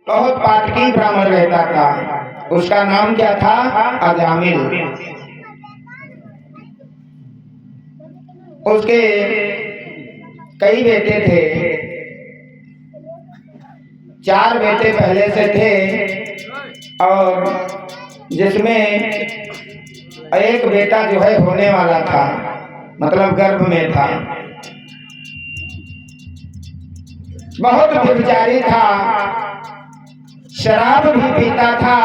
बहुत पाटकी ब्राह्मण रहता था। उसका नाम क्या था? अजामिल। उसके कई बेटे थे, 4 बेटे पहले से थे और जिसमें एक बेटा जो है होने वाला था, मतलब गर्भ में था। बहुत व्यभिचारी था, शराब भी पीता था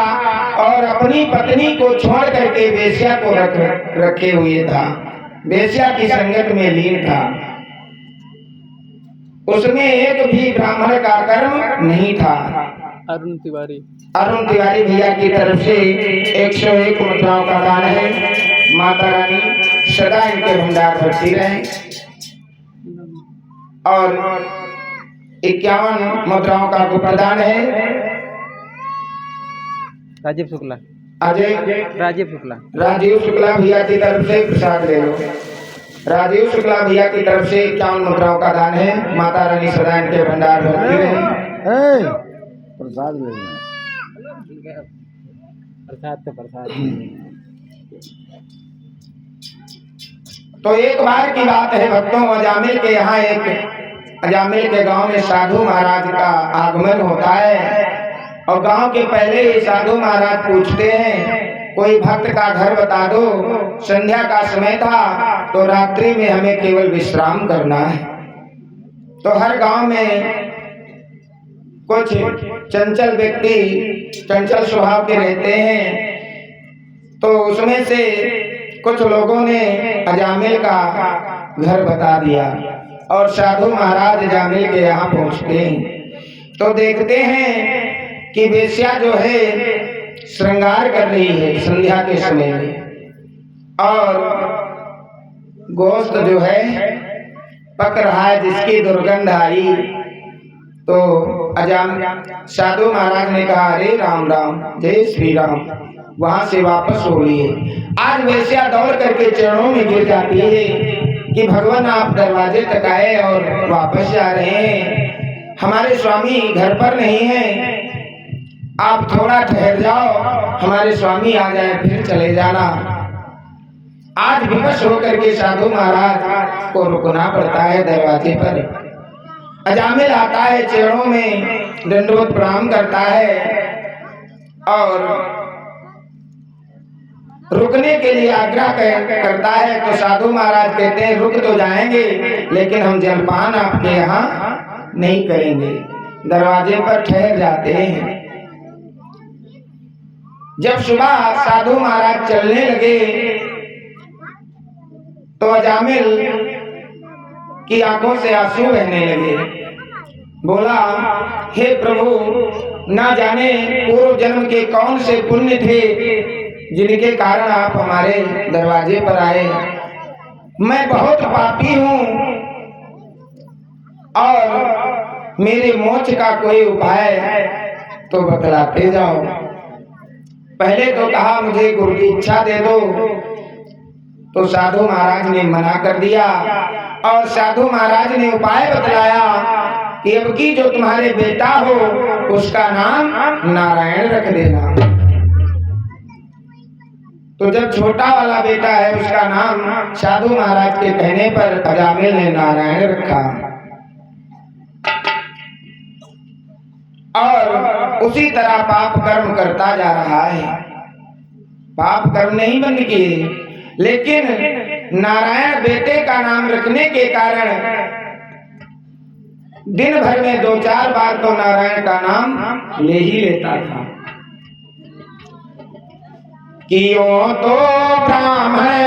और अपनी पत्नी को छोड़ करके वेश्या को रखे हुए था, वेश्या की संगत में लीन था। उसमें एक भी ब्राह्मण का कर्म नहीं था। अरुण तिवारी भैया की तरफ से 101 मुद्राओं का दान है। माता रानी सदा इनके भंडार भरती रहे। और 51 मुद्राओं का प्रदान है। राजीव शुक्ला भैया की तरफ से प्रसाद ले लो। राजीव शुक्ला भैया की तरफ से 51 मुद्राओं का दान है। माता रानी सदा इनके भंडार भरती रहे। प्रसाद ले लो। प्रसाद तो एक बार की बात है भक्तों, अजामिल के यहाँ अजामिल के गांव में साधु महाराज का आगमन होता है। और गांव के पहले ही साधु महाराज पूछते हैं, कोई भक्त का घर बता दो। संध्या का समय था तो रात्रि में हमें केवल विश्राम करना है। तो हर गांव में कुछ चंचल व्यक्ति चंचल स्वभाव के रहते हैं। तो उसमें से कुछ लोगों ने अजामिल का घर बता दिया और साधु महाराज अजामिल के यहाँ पहुँचते हैं तो देखते हैं कि वेश्या जो है श्रृंगार कर रही है संध्या के समय में, और गोश्त जो है पक रहा है जिसकी दुर्गंध आई। तो साधु महाराज ने कहा, अरे राम राम, जय श्री राम। वहां से वापस हो लिए। आज वेश्या दौड़ करके चरणों में गिर जाती है कि भगवान आप दरवाजे तक आए और वापस जा रहे हैं, हमारे स्वामी घर पर नहीं है, आप थोड़ा ठहर जाओ, हमारे स्वामी आ जाए फिर चले जाना। आज विवश होकर के साधु महाराज को रुकना पड़ता है दरवाजे पर। अजामिल आता है, चरणों में दंडवत प्रणाम करता है और रुकने के लिए आग्रह करता है। तो साधु महाराज कहते हैं, रुक तो जाएंगे लेकिन हम जलपान आपके यहाँ नहीं करेंगे, दरवाजे पर ठहर जाते हैं। जब सुबह साधु महाराज चलने लगे तो अजामिल की आंखों से आंसू बहने लगे। बोला, हे प्रभु, ना जाने पूर्व जन्म के कौन से पुण्य थे जिनके कारण आप हमारे दरवाजे पर आए। मैं बहुत पापी हूँ और मेरे मोक्ष का कोई उपाय तो बतलाते जाओ। पहले तो कहा मुझे गुरु की इच्छा दे दो, तो साधु महाराज ने मना कर दिया और साधु महाराज ने उपाय बतलाया कि अब की जो तुम्हारे बेटा हो उसका नाम नारायण रख देना। तो जब छोटा वाला बेटा है उसका नाम साधु महाराज के कहने पर अजामिल ने नारायण रखा और उसी तरह पाप कर्म करता जा रहा है। पाप कर्म नहीं बंद किए, लेकिन नारायण बेटे का नाम रखने के कारण दिन भर में 2-4 बार तो नारायण का नाम ले ही लेता था। कियों तो ब्राह्मण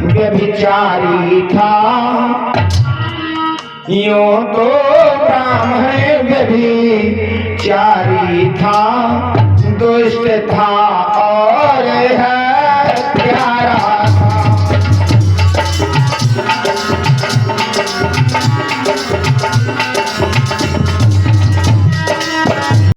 व्यभिचारी था, यूं तो ब्राह्मण व्यभिचारी था, दुष्ट था